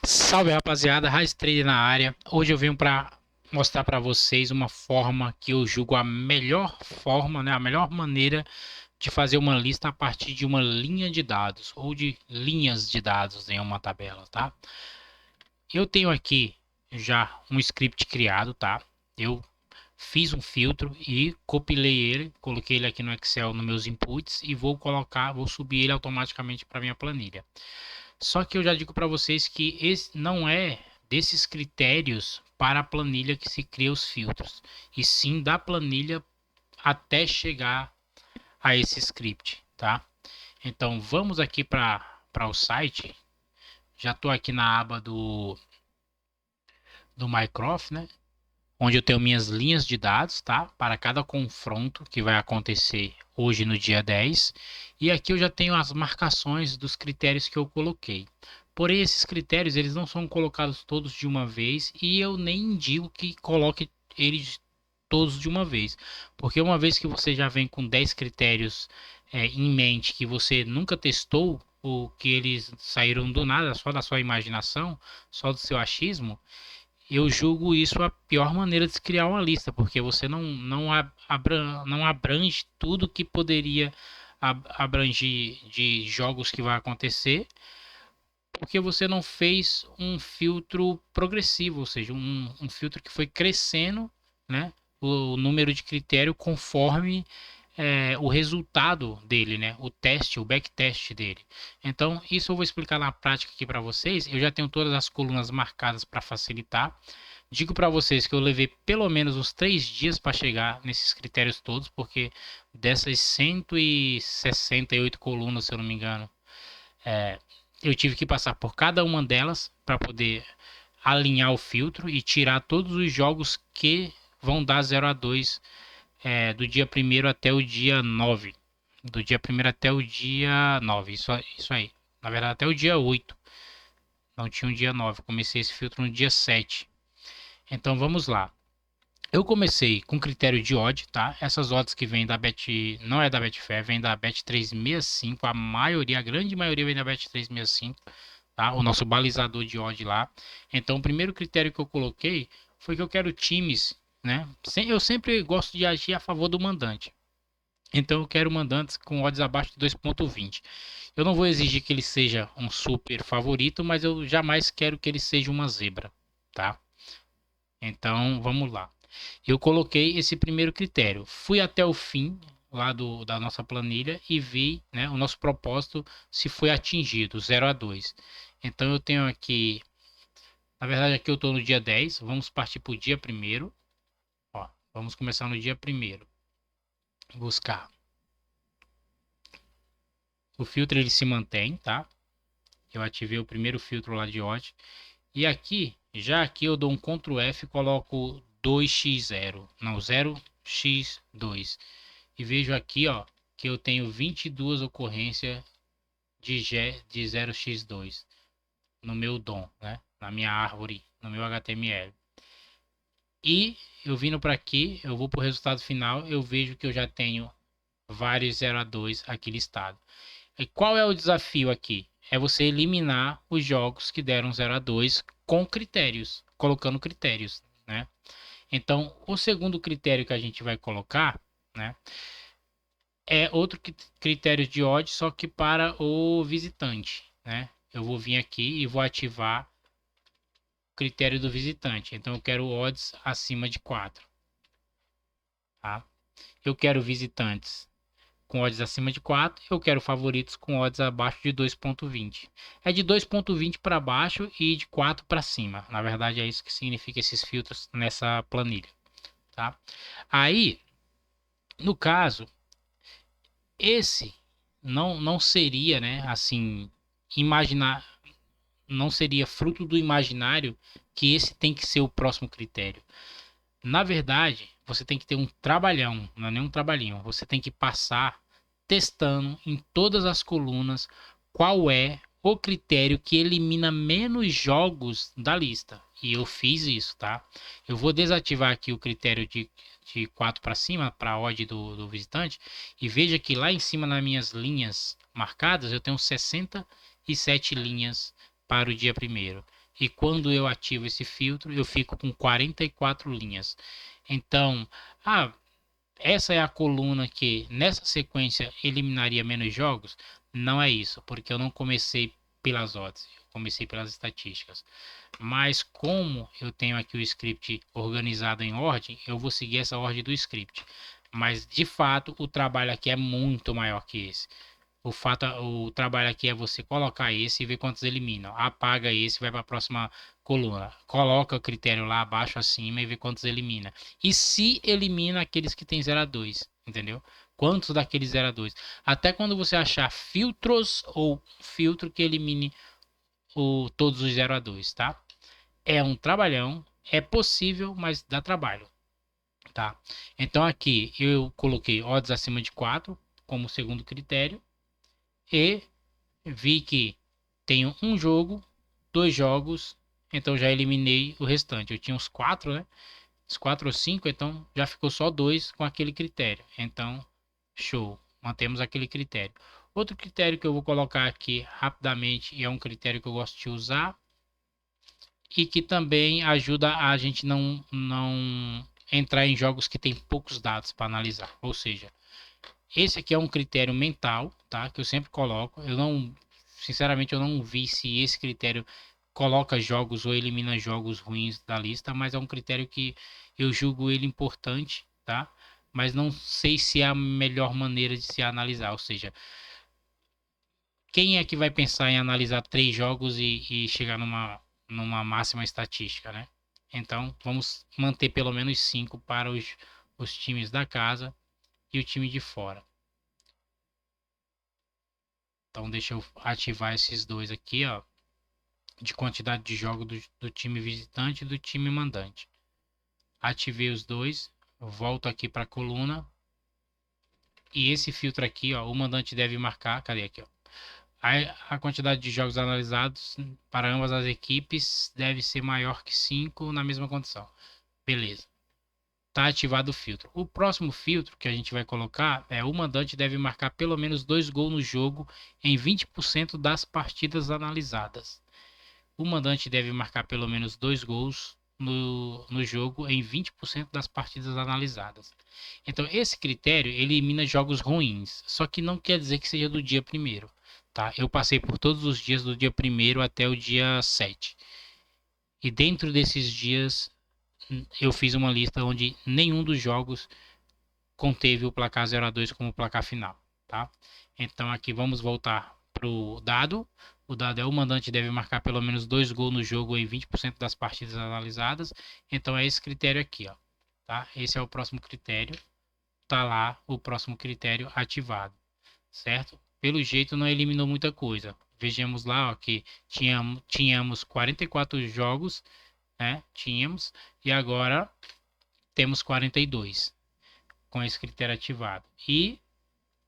Salve rapaziada, Raiz Trader na área. Hoje eu venho para mostrar para vocês uma forma que eu julgo a melhor forma, né, a melhor maneira de fazer uma lista a partir de uma linha de dados ou de linhas de dados em uma tabela, tá? Eu tenho aqui já um script criado, tá? Eu fiz um filtro e compilei ele, coloquei ele aqui no Excel nos meus inputs e vou subir ele automaticamente para minha planilha. Só que eu já digo para vocês que esse não é desses critérios para a planilha que se cria os filtros, e sim da planilha até chegar a esse script, tá? Então vamos aqui para o site. Já estou aqui na aba do Mycroft, né? Onde eu tenho minhas linhas de dados, tá? Para cada confronto que vai acontecer hoje no dia 10. E aqui eu já tenho as marcações dos critérios que eu coloquei. Porém, esses critérios eles não são colocados todos de uma vez e eu nem indico que coloque eles todos de uma vez. Porque uma vez que você já vem com 10 critérios em mente que você nunca testou, ou que eles saíram do nada, só da sua imaginação, só do seu achismo, eu julgo isso a pior maneira de se criar uma lista, porque você não abrange tudo que poderia abranger de jogos que vai acontecer, porque você não fez um filtro progressivo, ou seja, um filtro que foi crescendo, né, o número de critério conforme o resultado dele, né? O teste, o backtest dele. Então, isso eu vou explicar na prática aqui para vocês. Eu já tenho todas as colunas marcadas para facilitar. Digo para vocês que eu levei pelo menos uns 3 dias para chegar nesses critérios todos, porque dessas 168 colunas, se eu não me engano, eu tive que passar por cada uma delas para poder alinhar o filtro e tirar todos os jogos que vão dar 0 a 2 do dia primeiro até o dia 9. Do dia primeiro até o dia 9. Isso aí. Na verdade, até o dia 8. Não tinha um dia 9. Comecei esse filtro no dia 7. Então vamos lá. Eu comecei com critério de odd, tá? Essas odds que vêm da Bet, não é da Betfair, vem da Bet365, a maioria, a grande maioria vem da Bet365, tá? O nosso balizador de odd lá. Então, o primeiro critério que eu coloquei foi que eu quero times, né? Eu sempre gosto de agir a favor do mandante. Então, eu quero mandantes com odds abaixo de 2,20. Eu não vou exigir que ele seja um super favorito, mas eu jamais quero que ele seja uma zebra, tá? Então, vamos lá. Eu coloquei esse primeiro critério. Fui até o fim lá da nossa planilha e vi, né, o nosso propósito se foi atingido, 0 a 2. Então eu tenho aqui, na verdade aqui eu estou no dia 10, vamos partir para o dia primeiro. Ó, vamos começar no dia primeiro. Buscar. O filtro ele se mantém, tá? Eu ativei o primeiro filtro lá de odd. E aqui, já aqui eu dou um Ctrl F e coloco 2x0, não, 0x2. E vejo aqui, ó, que eu tenho 22 ocorrências de 0x2 no meu DOM, né? Na minha árvore, no meu HTML. E eu vindo para aqui, eu vou para o resultado final, eu vejo que eu já tenho vários 0 a 2 aqui listado. E qual é o desafio aqui? É você eliminar os jogos que deram 0 a 2 com critérios, colocando critérios, né? Então, o segundo critério que a gente vai colocar, né, é outro critério de odd, só que para o visitante, né? Eu vou vir aqui e vou ativar o critério do visitante. Então eu quero odds acima de 4, tá? Eu quero visitantes com odds acima de 4, eu quero favoritos com odds abaixo de 2,20. É de 2,20 para baixo e de 4 para cima. Na verdade é isso que significa esses filtros nessa planilha, tá? Aí, no caso, esse não seria, né, assim, imaginar, não seria fruto do imaginário que esse tem que ser o próximo critério. Na verdade, você tem que ter um trabalhão, não é nem um trabalhinho. Você tem que passar testando em todas as colunas qual é o critério que elimina menos jogos da lista. E eu fiz isso, tá? Eu vou desativar aqui o critério de 4 para cima, para a odd do visitante. E veja que lá em cima nas minhas linhas marcadas, eu tenho 67 linhas para o dia primeiro. E quando eu ativo esse filtro, eu fico com 44 linhas. Então, essa é a coluna que nessa sequência eliminaria menos jogos? Não é isso, porque eu não comecei pelas odds, eu comecei pelas estatísticas. Mas como eu tenho aqui o script organizado em ordem, eu vou seguir essa ordem do script. Mas de fato, o trabalho aqui é muito maior que esse. O trabalho aqui é você colocar esse e ver quantos eliminam. Apaga esse, vai para a próxima coluna. Coloca o critério lá abaixo, acima e vê quantos elimina. E se elimina aqueles que tem 0 a 2, entendeu? Quantos daqueles 0 a 2? Até quando você achar filtros ou filtro que elimine todos os 0 a 2, tá? É um trabalhão, é possível, mas dá trabalho, tá? Então aqui eu coloquei odds acima de 4 como segundo critério e vi que tenho um jogo, 2 jogos, então já eliminei o restante. Eu tinha uns 4, né? Os 4 ou 5, então já ficou só 2 com aquele critério. Então, show, mantemos aquele critério. Outro critério que eu vou colocar aqui rapidamente, e é um critério que eu gosto de usar, e que também ajuda a gente não entrar em jogos que tem poucos dados para analisar. Ou seja, esse aqui é um critério mental, tá? Que eu sempre coloco. Eu não, sinceramente, eu não vi se esse critério coloca jogos ou elimina jogos ruins da lista, mas é um critério que eu julgo ele importante, tá? Mas não sei se é a melhor maneira de se analisar. Ou seja, quem é que vai pensar em analisar 3 jogos e chegar numa máxima estatística, né? Então, vamos manter pelo menos 5 para os times da casa e o time de fora. Então deixa eu ativar esses dois aqui, ó, de quantidade de jogos do time visitante e do time mandante. Ativei os dois, volto aqui para a coluna e esse filtro aqui, ó, o mandante deve marcar, cadê aqui, ó? A quantidade de jogos analisados para ambas as equipes deve ser maior que 5 na mesma condição. Beleza. Está ativado o filtro. O próximo filtro que a gente vai colocar é o mandante deve marcar pelo menos 2 gols no jogo em 20% das partidas analisadas. O mandante deve marcar pelo menos 2 gols no jogo em 20% das partidas analisadas. Então, esse critério elimina jogos ruins, só que não quer dizer que seja do dia primeiro. Tá? Eu passei por todos os dias do dia primeiro até o dia 7. E dentro desses dias eu fiz uma lista onde nenhum dos jogos conteve o placar 0 a 2 como placar final, tá? Então aqui vamos voltar para o dado. O dado é o mandante deve marcar pelo menos 2 gols no jogo em 20% das partidas analisadas. Então é esse critério aqui, ó, tá? Esse é o próximo critério. Tá lá o próximo critério ativado, certo? Pelo jeito não eliminou muita coisa. Vejamos lá, ó, que tínhamos 44 jogos, né? Tínhamos, e agora temos 42 com esse critério ativado. E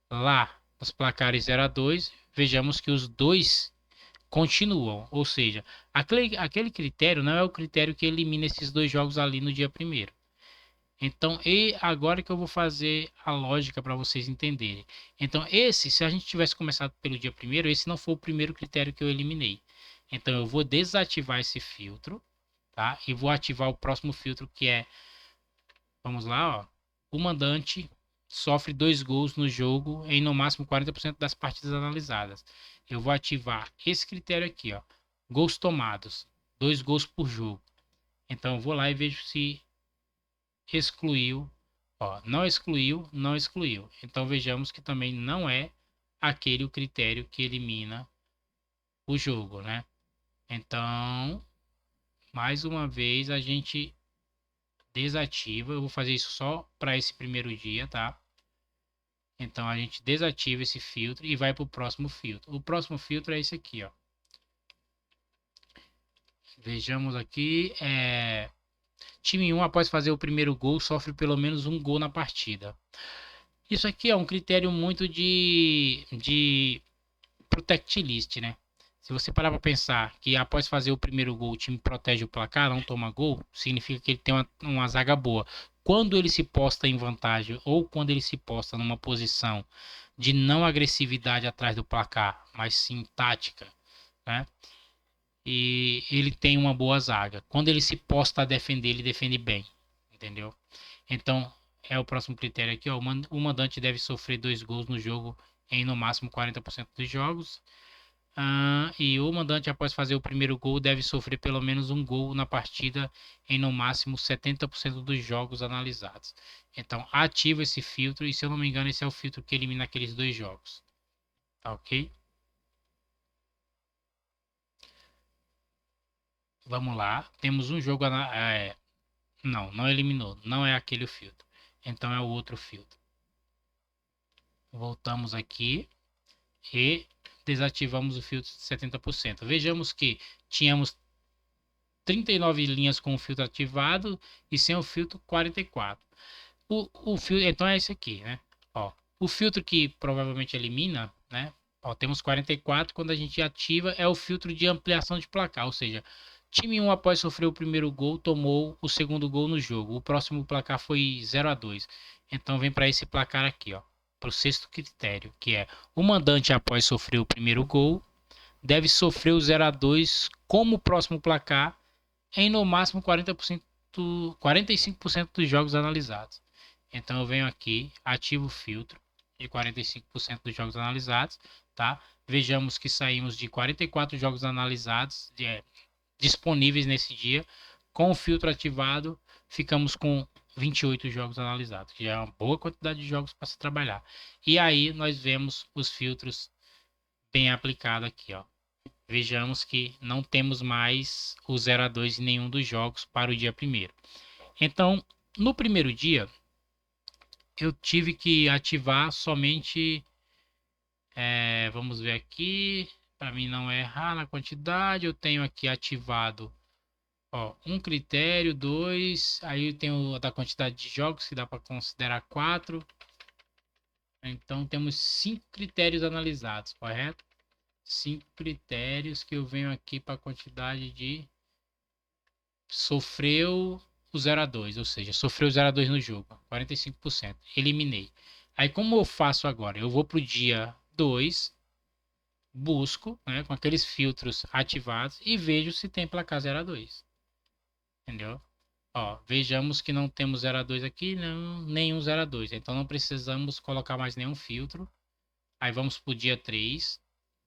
lá nos placares 0 a 2, vejamos que os dois continuam, ou seja, aquele critério não é o critério que elimina esses 2 jogos ali no dia primeiro. Então, e agora que eu vou fazer a lógica para vocês entenderem. Então, se a gente tivesse começado pelo dia primeiro, esse não foi o primeiro critério que eu eliminei. Então, eu vou desativar esse filtro, tá? E vou ativar o próximo filtro que é, vamos lá, ó, o mandante sofre 2 gols no jogo em no máximo 40% das partidas analisadas. Eu vou ativar esse critério aqui, ó, gols tomados, 2 gols por jogo. Então, eu vou lá e vejo se excluiu, ó, não excluiu, não excluiu. Então vejamos que também não é aquele o critério que elimina o jogo, né? Então, mais uma vez a gente desativa. Eu vou fazer isso só para esse primeiro dia, tá? Então a gente desativa esse filtro e vai para o próximo filtro. O próximo filtro é esse aqui, ó. Vejamos aqui, time 1 após fazer o primeiro gol sofre pelo menos um gol na partida. Isso aqui é um critério muito de protect list, né? Se você parar para pensar que após fazer o primeiro gol o time protege o placar, não toma gol, significa que ele tem uma zaga boa. Quando ele se posta em vantagem ou quando ele se posta numa posição de não agressividade atrás do placar, mas sim tática, né? e ele tem uma boa zaga. Quando ele se posta a defender, ele defende bem, entendeu? Então, é o próximo critério aqui, ó. O mandante deve sofrer 2 gols no jogo em no máximo 40% dos jogos. E o mandante, após fazer o primeiro gol, deve sofrer pelo menos um gol na partida em no máximo 70% dos jogos analisados. Então, ativa esse filtro, e se eu não me engano, esse é o filtro que elimina aqueles 2 jogos. Tá ok? Vamos lá. Temos um jogo. Não, não eliminou. Não é aquele o filtro. Então é o outro filtro. Voltamos aqui e desativamos o filtro de 70%. Vejamos que tínhamos 39 linhas com o filtro ativado e sem o filtro 44. O filtro, então é esse aqui, né? Ó, o filtro que provavelmente elimina, né? Ó, temos 44, quando a gente ativa é o filtro de ampliação de placar, ou seja, time 1 após sofrer o primeiro gol tomou o segundo gol no jogo. O próximo placar foi 0-2. Então vem para esse placar aqui, ó, para o sexto critério, que é o mandante após sofrer o primeiro gol deve sofrer o 0-2 como próximo placar em no máximo 45% dos jogos analisados. Então eu venho aqui, ativo o filtro de 45% dos jogos analisados, tá? Vejamos que saímos de 44 jogos analisados, disponíveis nesse dia. Com o filtro ativado, ficamos com 28 jogos analisados, que já é uma boa quantidade de jogos para se trabalhar. E aí nós vemos os filtros bem aplicados aqui, ó. Vejamos que não temos mais o 0-2 em nenhum dos jogos para o dia primeiro. Então, no primeiro dia, eu tive que ativar somente, vamos ver aqui, para mim não errar na quantidade, eu tenho aqui ativado, ó, um critério, dois, aí eu tenho da quantidade de jogos, que dá para considerar 4. Então, temos 5 critérios analisados, correto? 5 critérios que eu venho aqui para a quantidade de sofreu o 0-2, ou seja, sofreu 0-2 no jogo, 45%. Eliminei. Aí como eu faço agora? Eu vou para o dia 2, busco, né, com aqueles filtros ativados e vejo se tem placar 0-2. Entendeu? Ó, vejamos que não temos 0-2 aqui, não, nenhum 0-2. Então não precisamos colocar mais nenhum filtro. Aí vamos para o dia 3.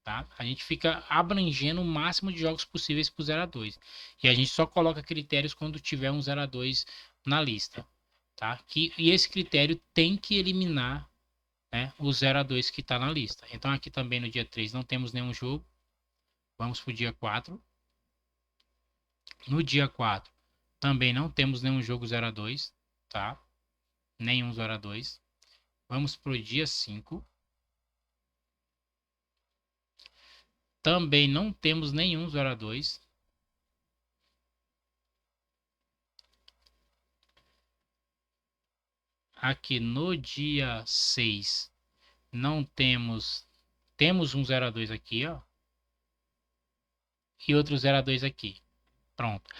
Tá? A gente fica abrangendo o máximo de jogos possíveis para o 0-2. E a gente só coloca critérios quando tiver um 0-2 na lista. Tá? E esse critério tem que eliminar, né, o 0-2 que está na lista. Então aqui também no dia 3 não temos nenhum jogo. Vamos para o dia 4. No dia 4 também não temos nenhum jogo 0-2. Tá? Nenhum 0-2. Vamos para o dia 5. Também não temos nenhum 0-2. Aqui no dia 6 não temos um 0-2 aqui, ó, e outro 0-2 aqui. Pronto.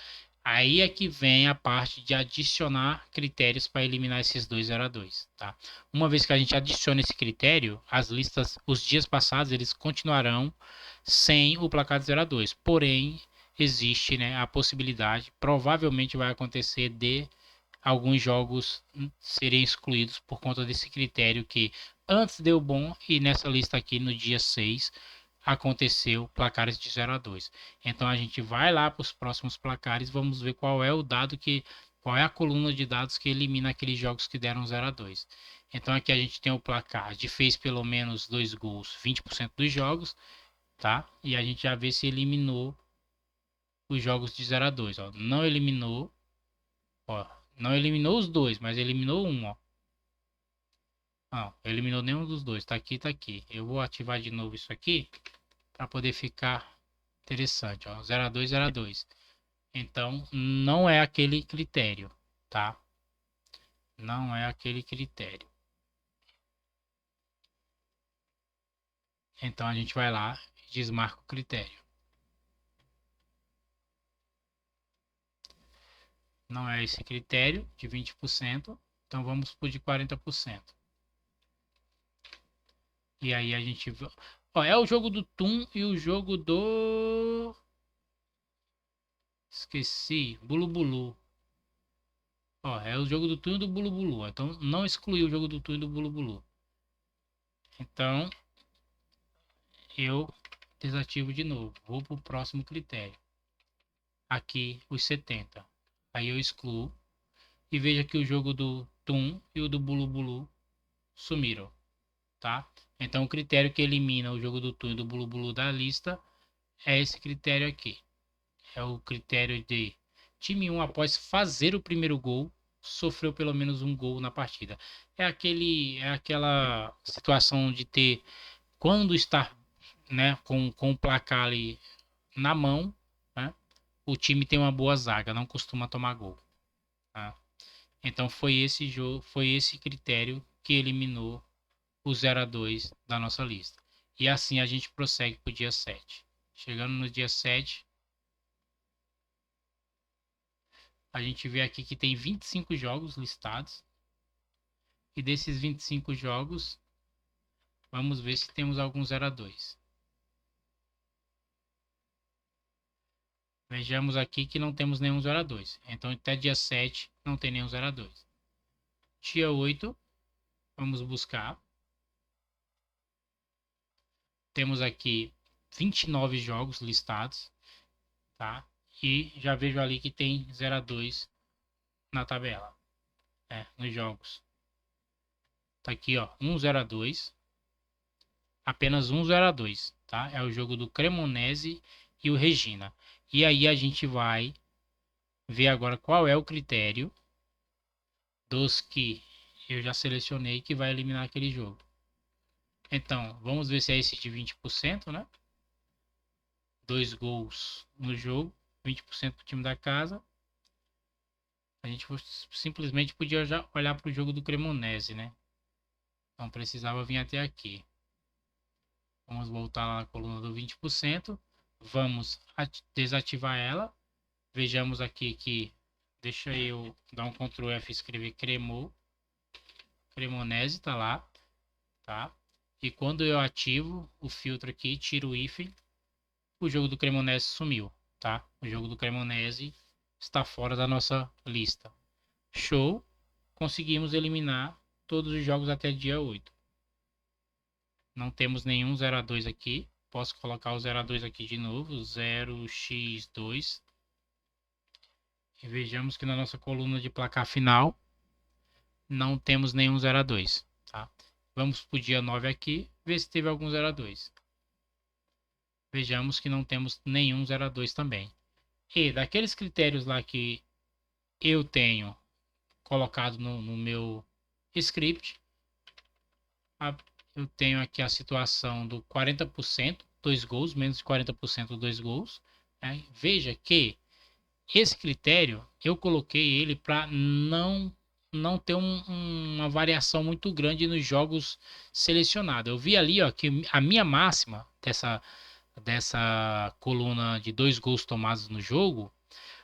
Aí é que vem a parte de adicionar critérios para eliminar esses dois 0-2, tá? Uma vez que a gente adiciona esse critério, as listas, os dias passados, eles continuarão sem o placar de 0-2. Porém, existe, né, a possibilidade, provavelmente vai acontecer de alguns jogos serem excluídos por conta desse critério que antes deu bom e nessa lista aqui no dia 6 aconteceu placares de 0-2. Então a gente vai lá para os próximos placares, vamos ver qual é o dado qual é a coluna de dados que elimina aqueles jogos que deram 0-2. Então aqui a gente tem o placar de fez pelo menos 2 gols, 20% dos jogos, tá? E a gente já vê se eliminou os jogos de 0-2, ó. Não eliminou, ó, não eliminou os dois, mas eliminou um, ó. Não, eliminou nenhum dos dois. Tá aqui, tá aqui. Eu vou ativar de novo isso aqui para poder ficar interessante, ó. 0-2, 0-2. Então, não é aquele critério, tá? Não é aquele critério. Então, a gente vai lá e desmarca o critério. Não é esse critério de 20%. Então, vamos para o de 40%. E aí a gente... Ó, é o jogo do Tum e o jogo do... Esqueci. Bulu Bulu. Ó, é o jogo do turno do Bulu Bulu. Então não excluiu o jogo do turno do Bulu Bulu. Então eu desativo de novo. Vou para o próximo critério. Aqui os 70. Aí eu excluo. E veja que o jogo do Tum e o do Bulu Bulu sumiram. Tá? Então o critério que elimina o jogo do Tum e do Bulu Bulu da lista é esse critério aqui. É o critério de time 1 após fazer o primeiro gol sofreu pelo menos um gol na partida. É aquela situação de ter quando está, né, com o placar ali na mão, né, o time tem uma boa zaga, não costuma tomar gol. Tá? Então foi esse jogo, foi esse critério que eliminou o 0-2 da nossa lista. E assim a gente prossegue para o dia 7. Chegando no dia 7, a gente vê aqui que tem 25 jogos listados. E desses 25 jogos, vamos ver se temos algum 0-2. Vejamos aqui que não temos nenhum 0-2. Então até dia 7 não tem nenhum 0-2. Dia 8, vamos buscar. Temos aqui 29 jogos listados, tá? E já vejo ali que tem 0-2 na tabela, nos jogos. Tá aqui, ó, 0-2. Apenas 0-2, tá? É o jogo do Cremonese e o Regina. E aí a gente vai ver agora qual é o critério dos que eu já selecionei que vai eliminar aquele jogo. Então, vamos ver se é esse de 20%, né? 2 gols no jogo, 20% para o time da casa. A gente simplesmente podia já olhar para o jogo do Cremonese, né? Não precisava vir até aqui. Vamos voltar lá na coluna do 20%. Vamos desativar ela. Vejamos aqui que... Deixa eu dar um Ctrl F e escrever Cremonese, tá lá. Tá? E quando eu ativo o filtro aqui, tiro o hífen, o jogo do Cremonese sumiu. Tá? O jogo do Cremonese está fora da nossa lista. Show! Conseguimos eliminar todos os jogos até dia 8. Não temos nenhum 0-2 aqui. Posso colocar o 0-2 aqui de novo. 0x2. E vejamos que na nossa coluna de placar final não temos nenhum 0-2. Tá? Vamos para o dia 9 aqui. Ver se teve algum 0-2. Vejamos que não temos nenhum 0-2 também. E daqueles critérios lá que eu tenho colocado no meu script, eu tenho aqui a situação do 40%, 2 gols, menos de 40% 2 gols. Né? Veja que esse critério eu coloquei ele para não ter uma variação muito grande nos jogos selecionados. Eu vi ali, ó, que a minha máxima dessa coluna de 2 gols tomados no jogo,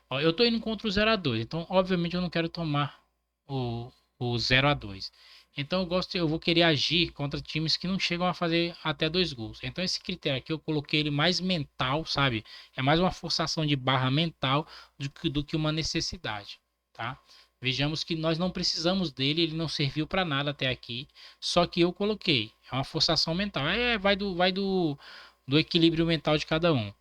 ó, eu estou indo contra o 0-2, então obviamente eu não quero tomar o 0-2. Então eu vou querer agir contra times que não chegam a fazer até 2 gols. Então esse critério aqui eu coloquei ele mais mental, sabe? É mais uma forçação de barra mental do que uma necessidade, tá? Vejamos que nós não precisamos dele, ele não serviu para nada até aqui, só que eu coloquei. É uma forçação mental. Vai do equilíbrio mental de cada um.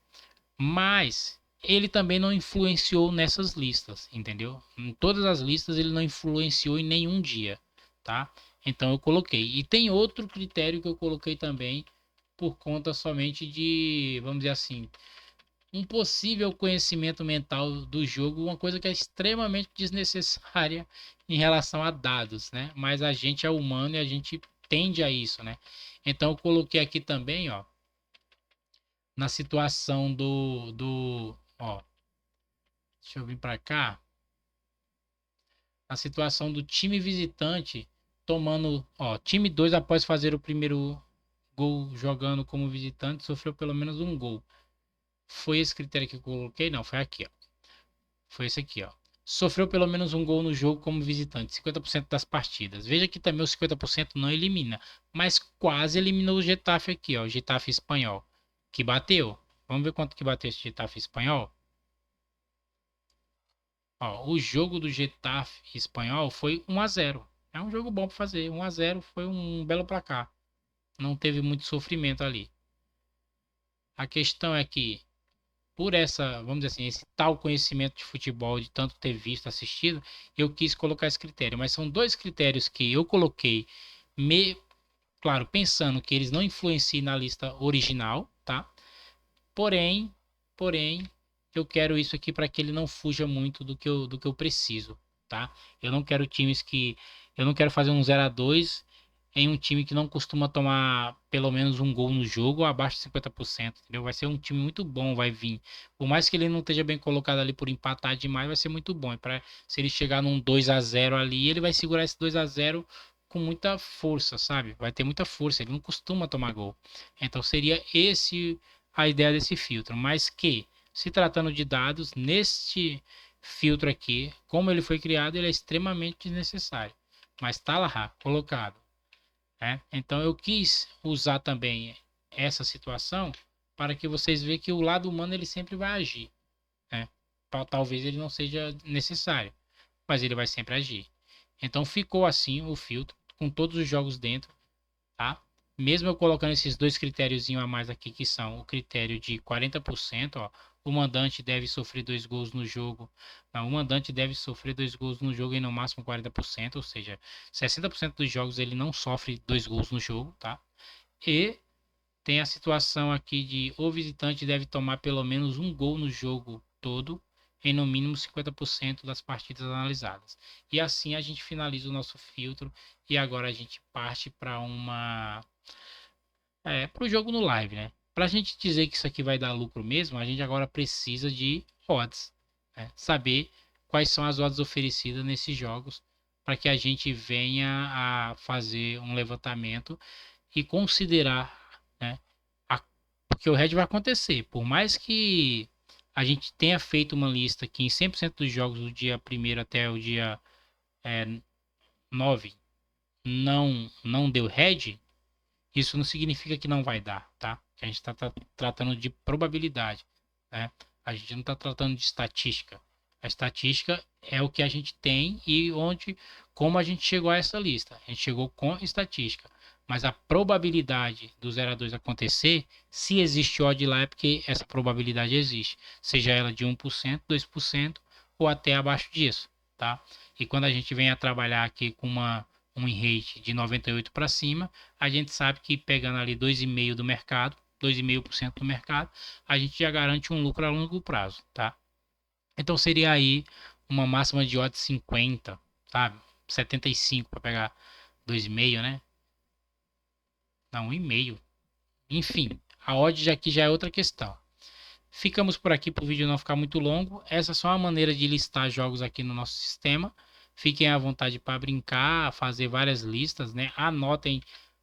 Mas ele também não influenciou nessas listas, entendeu? Em todas as listas ele não influenciou em nenhum dia, tá? Então eu coloquei. E tem outro critério que eu coloquei também por conta somente de, vamos dizer assim, um possível conhecimento mental do jogo, uma coisa que é extremamente desnecessária em relação a dados, né? Mas a gente é humano e a gente tende a isso, né? Então eu coloquei aqui também, ó, na situação ó, deixa eu vir para cá, na situação do time visitante tomando, ó, time 2 após fazer o primeiro gol jogando como visitante, sofreu pelo menos um gol. Foi esse critério que eu coloquei? Não, foi aqui, ó. Foi esse aqui, ó. Sofreu pelo menos um gol no jogo como visitante, 50% das partidas. Veja que também o 50% não elimina, mas quase eliminou o Getafe aqui, ó, o Getafe espanhol, que bateu. Vamos ver quanto que bateu esse Getafe espanhol? Ó, o jogo do Getafe espanhol foi 1-0. É um jogo bom para fazer. 1-0 foi um belo placar. Não teve muito sofrimento ali. A questão é que, por essa, vamos dizer assim, esse tal conhecimento de futebol, de tanto ter visto, assistido, eu quis colocar esse critério. Mas são dois critérios que eu coloquei, me, claro, pensando que eles não influenciem na lista original, tá? Porém, porém, eu quero isso aqui para que ele não fuja muito do que eu preciso, tá? Eu não quero times que. Eu não quero fazer um 0-2 em um time que não costuma tomar pelo menos um gol no jogo ou abaixo de 50%, entendeu? Vai ser um time muito bom, vai vir. Por mais que ele não esteja bem colocado ali por empatar demais, vai ser muito bom. Se ele chegar num 2-0 ali, ele vai segurar esse 2-0 com muita força, sabe? Vai ter muita força, ele não costuma tomar gol. Então seria esse a ideia desse filtro, mas que, se tratando de dados, neste filtro aqui, como ele foi criado, ele é extremamente desnecessário, mas está lá colocado, né? Então eu quis usar também essa situação para que vocês vejam que o lado humano ele sempre vai agir, né? Talvez ele não seja necessário, mas ele vai sempre agir. Então ficou assim o filtro com todos os jogos dentro, tá? Mesmo eu colocando esses dois critérios a mais aqui, que são o critério de 40%, ó, o mandante deve sofrer 2 gols no jogo. Não, o mandante deve sofrer 2 gols no jogo em no máximo 40%, ou seja, 60% dos jogos ele não sofre 2 gols no jogo, tá? E tem a situação aqui de o visitante deve tomar pelo menos um gol no jogo todo, em no mínimo 50% das partidas analisadas. E assim a gente finaliza o nosso filtro e agora a gente parte para o jogo no live, né? Para a gente dizer que isso aqui vai dar lucro mesmo, a gente agora precisa de odds, né? Saber quais são as odds oferecidas nesses jogos para que a gente venha a fazer um levantamento e considerar, né? Porque o Red vai acontecer. Por mais que a gente tenha feito uma lista que em 100% dos jogos do dia 1º até o dia 9 não deu Red, isso não significa que não vai dar, tá? A gente está tratando de probabilidade, né? A gente não está tratando de estatística. A estatística é o que a gente tem e como a gente chegou a essa lista. A gente chegou com estatística. Mas a probabilidade do 0-2 acontecer, se existe odd lá, é porque essa probabilidade existe. Seja ela de 1%, 2% ou até abaixo disso, tá? E quando a gente vem a trabalhar aqui com um rate de 98 para cima, a gente sabe que pegando ali 2,5% do mercado, 2,5% do mercado, a gente já garante um lucro a longo prazo, tá? Então seria aí uma máxima de odds 50, sabe? 75 para pegar 2,5, né? Não, 1,5. Enfim, a odd aqui já é outra questão. Ficamos por aqui para o vídeo não ficar muito longo. Essa é só uma maneira de listar jogos aqui no nosso sistema. Fiquem à vontade para brincar, fazer várias listas, né? Anotem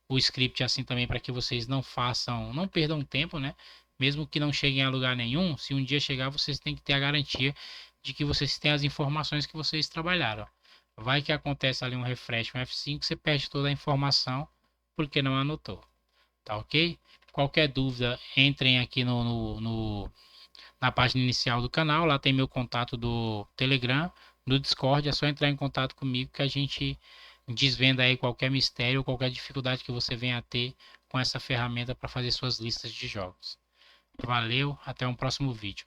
o script assim também para que vocês não perdam tempo, né? Mesmo que não cheguem a lugar nenhum, se um dia chegar, vocês têm que ter a garantia de que vocês têm as informações que vocês trabalharam. Vai que acontece ali um refresh, um F5, você perde toda a informação porque não anotou, tá ok? Qualquer dúvida, entrem aqui na página inicial do canal, lá tem meu contato do Telegram, do Discord, é só entrar em contato comigo que a gente desvenda aí qualquer mistério ou qualquer dificuldade que você venha a ter com essa ferramenta para fazer suas listas de jogos. Valeu, até um próximo vídeo.